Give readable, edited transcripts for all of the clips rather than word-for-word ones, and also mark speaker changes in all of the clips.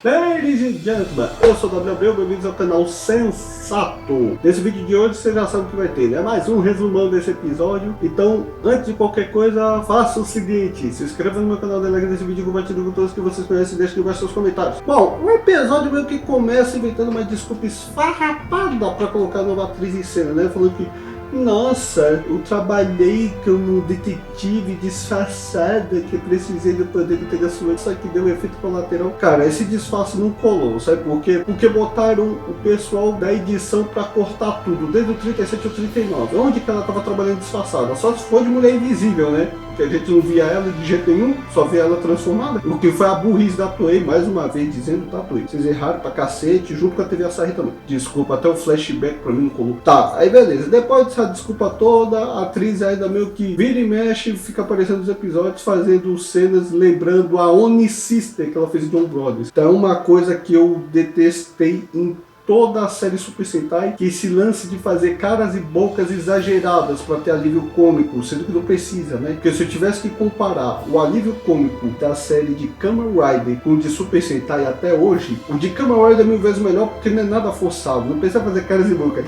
Speaker 1: Ladies and gentlemen, eu sou o Gabriel Abreu, bem-vindos ao canal Sensato. Nesse vídeo de hoje você já sabe o que vai ter, né? Mais um resumão desse episódio. Então, antes de qualquer coisa, faça o seguinte: se inscreva no meu canal, dê like nesse vídeo, compartilhe com todos que vocês conhecem e deixe aqui embaixo seus comentários. Bom, o episódio meio que começa inventando uma desculpa esfarrapada pra colocar a nova atriz em cena, né? Falando que nossa, eu trabalhei como detetive disfarçada que precisei do poder de integração, só que deu um efeito colateral. Cara, esse disfarce não colou, sabe por quê? Porque botaram o pessoal da edição pra cortar tudo, desde o 37 ao 39. Onde que ela tava trabalhando disfarçada? Só se for de Mulher Invisível, né? Que a gente não via ela de jeito nenhum, só via ela transformada. O que foi a burrice da Toei, mais uma vez dizendo, tá, Toei? Vocês erraram pra cacete, junto com a TV Asahi também. Desculpa, até o flashback pra mim não colou. Tá, aí beleza. Depois dessa desculpa toda, a atriz ainda meio que vira e mexe, fica aparecendo nos episódios, fazendo cenas lembrando a Oni Sister que ela fez em John Brothers. Então é uma coisa que eu detestei em toda a série Super Sentai, que esse lance de fazer caras e bocas exageradas para ter alívio cômico, sendo que não precisa, né? Porque se eu tivesse que comparar o alívio cômico da série de Kamen Rider com o de Super Sentai até hoje, o de Kamen Rider é mil vezes melhor porque não é nada forçado, não precisa fazer caras e bocas.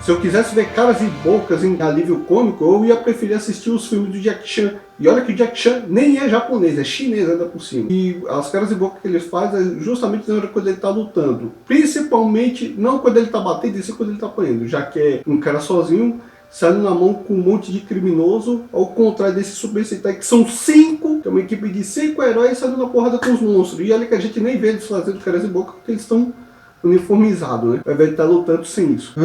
Speaker 1: Se eu quisesse ver caras e bocas em alívio cômico, eu ia preferir assistir os filmes do Jack Chan. E olha que o Jack Chan nem é japonês, é chinês ainda por cima. E as caras e bocas que ele faz é justamente na hora quando ele tá lutando. Principalmente, não quando ele tá batendo, e sim quando ele tá apanhando. Já que é um cara sozinho, saindo na mão com um monte de criminoso, ao contrário desse Super Sentai, que são 5, que é uma equipe de 5 heróis saindo na porrada com os monstros. E olha que a gente nem vê eles fazendo caras e bocas, porque eles estão uniformizado, né? Ao invés de estar lutando sem isso.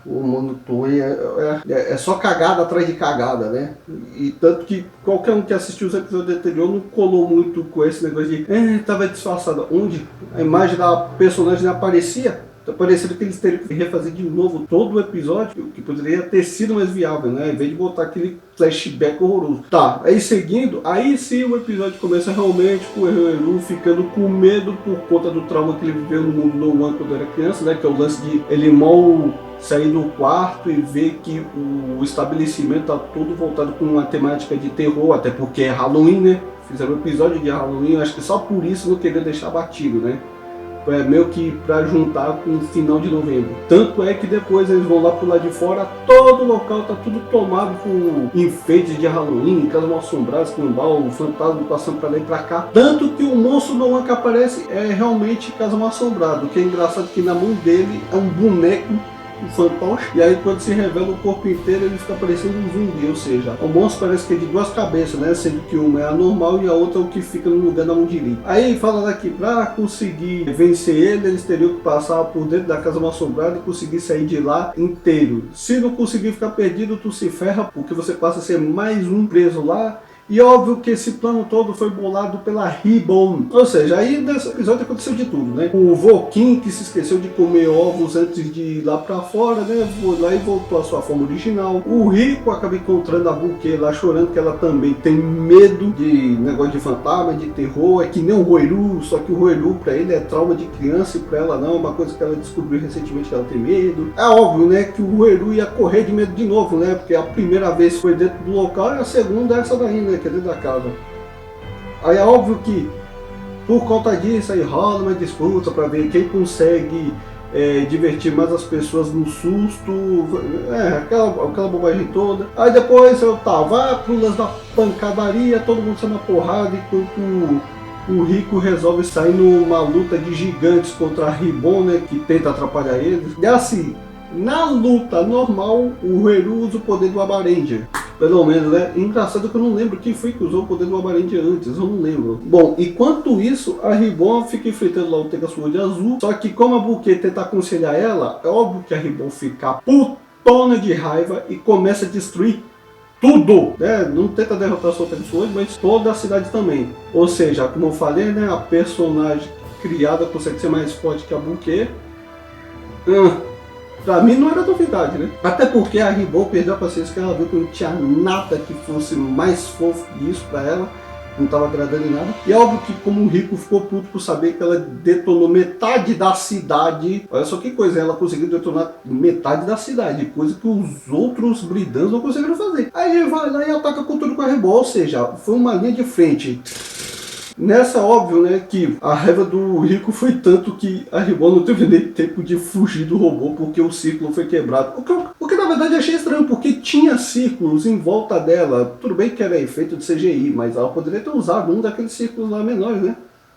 Speaker 1: O Mano Toei é só cagada atrás de cagada, né? E tanto que qualquer um que assistiu os episódios anteriores não colou muito com esse negócio de tava disfarçada. Onde a imagem da personagem não aparecia. Tá parecendo que eles teriam que refazer de novo todo o episódio, que poderia ter sido mais viável, né? Em vez de botar aquele flashback horroroso. Tá, aí seguindo, aí sim o episódio começa realmente com o Heru ficando com medo por conta do trauma que ele viveu no mundo No One quando era criança, né? Que é o lance de ele mal sair do quarto e ver que o estabelecimento tá todo voltado com uma temática de terror, até porque é Halloween, né? Fizeram um episódio de Halloween, acho que só por isso não queria deixar batido, né? É meio que para juntar com o final de novembro. Tanto é que depois eles vão lá pro lado de fora, todo o local tá tudo tomado com enfeites de Halloween, casas mal assombradas, com um fantasma passando pra lá e pra cá. Tanto que o monstro não que aparece é realmente casa mal assombrado. O que é engraçado é que na mão dele é um boneco, um fantoche, e aí quando se revela o corpo inteiro ele fica parecendo um zumbi, ou seja, o monstro parece que é de duas cabeças, né, sendo que uma é a normal e a outra é o que fica no lugar da mão direita. Aí fala daqui, pra conseguir vencer ele, eles teriam que passar por dentro da casa mal assombrada e conseguir sair de lá inteiro. Se não conseguir ficar perdido, tu se ferra, porque você passa a ser mais um preso lá. E óbvio que esse plano todo foi bolado pela Ribbon. Ou seja, aí nesse episódio aconteceu de tudo, né? O Voquin, que se esqueceu de comer ovos antes de ir lá pra fora, né? Foi lá e voltou à sua forma original. O Rico acaba encontrando a Buque lá chorando, que ela também tem medo de negócio de fantasma, de terror. É que nem o Roiru, só que o Roiru pra ele é trauma de criança e pra ela não. É uma coisa que ela descobriu recentemente que ela tem medo. É óbvio, né? Que o Roiru ia correr de medo de novo, né? Porque a primeira vez foi dentro do local e a segunda é essa daí, né? Que é dentro da casa. Aí é óbvio que por conta disso aí rola uma disputa para ver quem consegue divertir mais as pessoas no susto, aquela bobagem toda. Aí depois vai pro lance da pancadaria, todo mundo sai na porrada, enquanto o Rico resolve sair numa luta de gigantes contra a Ribbon, né, que tenta atrapalhar eles. E assim, na luta normal, o Heru usa o poder do Abaranger. Pelo menos, né? Engraçado que eu não lembro quem foi que usou o poder do Abaranger antes, eu não lembro. Bom, enquanto isso, a Ribbon fica enfrentando lá o Tegasword azul. Só que como a Buque tenta aconselhar ela, é óbvio que a Ribbon fica putona de raiva e começa a destruir tudo, né? Não tenta derrotar só o Tegasword, mas toda a cidade também. Ou seja, como eu falei, né? A personagem criada consegue ser mais forte que a Buque. Pra mim não era novidade, né? Até porque a Ribbon perdeu a paciência, que ela viu que não tinha nada que fosse mais fofo que isso pra ela. Não estava agradando em nada. E é óbvio que como o Rico ficou puto por saber que ela detonou metade da cidade. Olha só que coisa, ela conseguiu detonar metade da cidade, coisa que os outros Bridans não conseguiram fazer. Aí ele vai lá e ataca com tudo com a Ribbon, ou seja, foi uma linha de frente. Nessa, óbvio, né, que a raiva do Rico foi tanto que a Ribbon não teve nem tempo de fugir do robô porque o círculo foi quebrado. O que na verdade eu achei estranho, porque tinha círculos em volta dela. Tudo bem que era efeito de CGI, mas ela poderia ter usado um daqueles círculos lá menores, né?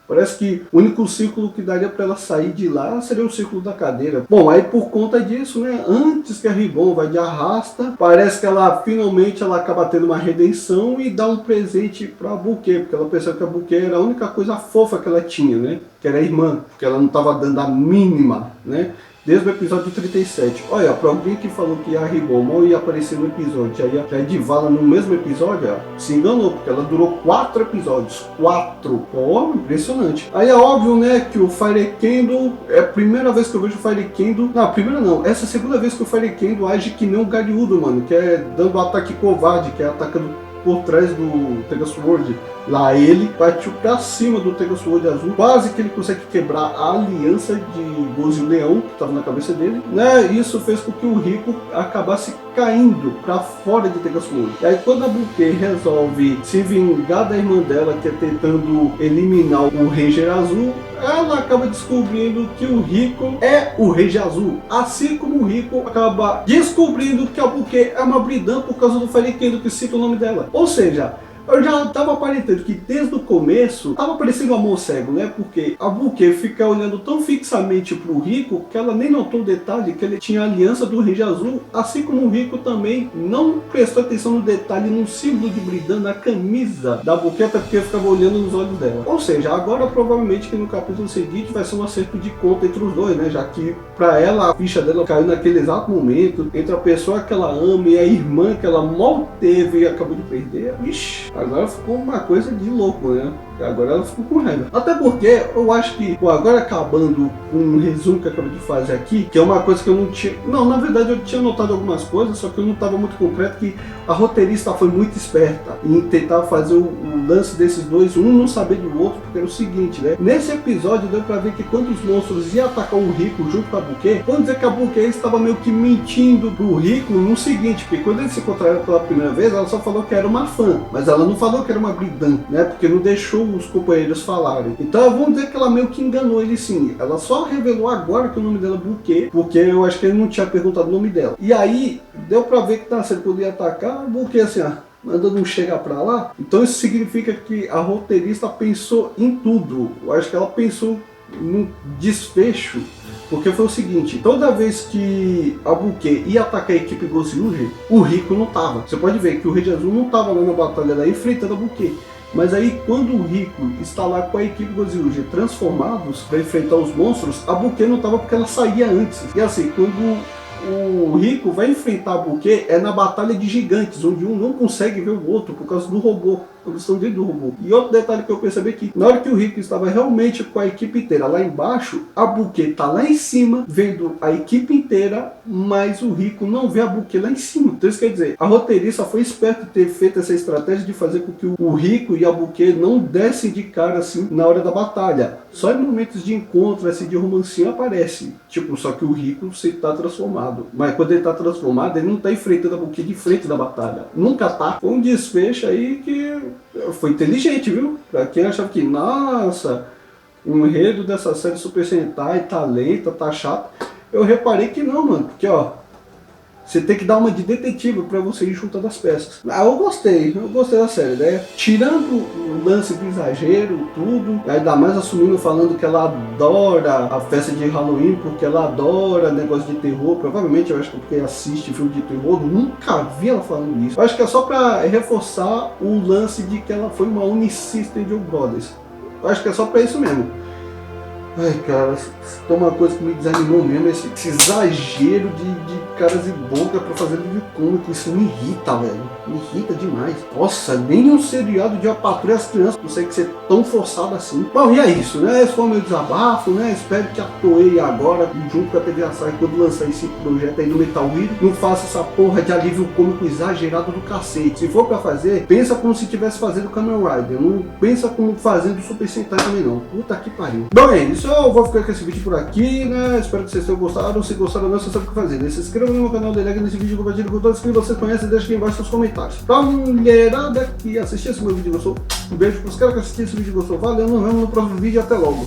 Speaker 1: Parece que o único círculo que daria para ela sair de lá seria o círculo da cadeira. Bom, aí por conta disso, né, antes que a Ribbon vai de arrasta, parece que ela finalmente acaba tendo uma redenção e dá um presente para a Bouquet, porque ela pensava que a Bouquet era a única coisa fofa que ela tinha, né? Que era a irmã, porque ela não estava dando a mínima, né? Desde o episódio 37. Olha, para alguém que falou que a Ribbon mal ia aparecer no episódio, já ia de vala no mesmo episódio, ó, se enganou, porque ela durou 4 episódios. 4! Pô, impressionante. Aí é óbvio, né, que o Fire Kendo, é a primeira vez que eu vejo o Fire Kendo. Não, a primeira não, essa é a segunda vez que o Fire Kendo age que nem um Garyudo, mano, que é dando ataque covarde, que é atacando por trás do Tegasword. Lá ele partiu pra cima do Tegasword azul, quase que ele consegue quebrar a aliança de Gozo e Leão que estava na cabeça dele, né? Isso fez com que o Rico acabasse caindo pra fora de Tegasword. E aí quando a Bouquet resolve se vingar da irmã dela, que é tentando eliminar o Ranger azul, ela acaba descobrindo que o Rico é o Ranger azul, assim como o Rico acaba descobrindo que a Bouquet é uma Bridan por causa do Fire Kendo, que cita o nome dela. Ou seja, eu já estava aparentando que desde o começo estava parecendo um amor cego, né? Porque a Bouquet fica olhando tão fixamente para o Rico que ela nem notou o detalhe que ele tinha a aliança do Ranger azul, assim como o Rico também não prestou atenção no detalhe no símbolo de Bridan na camisa da Bouquet, até porque ficava olhando nos olhos dela. Ou seja, agora provavelmente que no capítulo seguinte vai ser um acerto de conta entre os dois, né? Já que para ela a ficha dela caiu naquele exato momento entre a pessoa que ela ama e a irmã que ela mal teve e acabou de perder. Ixi, agora ficou uma coisa de louco, né? Agora ela ficou com raiva. Até porque eu acho que, pô, agora acabando um resumo que eu acabei de fazer aqui, que é uma coisa que eu não tinha... Não, na verdade eu tinha notado algumas coisas, só que eu não estava muito concreto, que a roteirista foi muito esperta em tentar fazer o lance desses dois, um não saber do outro, porque era o seguinte, né? Nesse episódio deu pra ver que quando os monstros iam atacar o Rico junto com a Bouquet, vamos dizer que a Bouquet estava meio que mentindo pro Rico no seguinte, porque quando eles se encontraram pela primeira vez, ela só falou que era uma fã, mas ela não falou que era uma Bridan, né? Porque não deixou os companheiros falarem. Então vamos dizer que ela meio que enganou ele sim. Ela só revelou agora que o nome dela é Bouquet, porque eu acho que ele não tinha perguntado o nome dela. E aí deu pra ver que se ele podia atacar, o Bouquet assim, mandando um chega pra lá. Então isso significa que a roteirista pensou em tudo. Eu acho que ela pensou num desfecho, porque foi o seguinte, toda vez que a Bouquet ia atacar a equipe Gozyuji, o Rico não tava. Você pode ver que o Rei Azul não tava lá na batalha, lá enfrentando a Bouquet. Mas aí quando o Rico está lá com a equipe Gozyuji transformados para enfrentar os monstros, a Bouquet não estava porque ela saía antes. E assim, quando o Rico vai enfrentar a Bouquet é na batalha de gigantes, onde um não consegue ver o outro por causa do robô. Eles estão dentro do robô. E outro detalhe que eu percebi é que na hora que o Rico estava realmente com a equipe inteira lá embaixo, a Bouquet tá lá em cima vendo a equipe inteira, mas o Rico não vê a Bouquet lá em cima. Então isso quer dizer, a roteirista foi esperta em ter feito essa estratégia de fazer com que o Rico e a Bouquet não dessem de cara assim na hora da batalha. Só em momentos de encontro, assim, de romancinho aparece. Tipo, só que o Rico se tá transformado. Mas quando ele tá transformado, ele não tá enfrentando a Bouquet de frente da batalha. Nunca tá. Foi um desfecho aí que foi inteligente, viu? Pra quem achava que, nossa, o enredo dessa série Super Sentai tá lenta, tá chato. Eu reparei que não, mano. Porque, ó, você tem que dar uma de detetive pra você ir juntando as peças. Ah, eu gostei da série, né? Tirando o lance do exagero, tudo, ainda mais assumindo, falando que ela adora a festa de Halloween, porque ela adora negócio de terror. Provavelmente, eu acho que porque assiste filme de terror, nunca vi ela falando isso. Eu acho que é só pra reforçar o lance de que ela foi uma Unisystem de Brothers. Eu acho que é só pra isso mesmo. Ai, cara, tem uma coisa que me desanimou mesmo, esse exagero de caras e boca pra fazer livro cômico. Isso me irrita, velho. Me irrita demais. Nossa, nem um seriado de A Patrulha e as Crianças consegue ser tão forçado assim. Bom, e é isso, né? Esse foi o meu desabafo, né? Espero que a Toei agora, junto com a TV Asahi, quando lançar esse projeto aí do Metal Hero, não faça essa porra de alívio cômico exagerado do cacete. Se for pra fazer, pensa como se estivesse fazendo Kamen Rider. Não pensa como fazendo Super Sentai também não. Puta que pariu. Bom, é isso. isso, eu vou ficar com esse vídeo por aqui, né? Espero que vocês tenham gostado. Se gostaram ou não, você sabe o que fazer, né? Se inscreva no meu canal, dê like nesse vídeo, compartilhe com todos que vocês conhecem e deixa aqui embaixo nos comentários. Pra mulherada que assistiu esse meu vídeo e gostou, um beijo pros caras que assistiram esse vídeo e gostou. Valeu, nos vemos no próximo vídeo, até logo.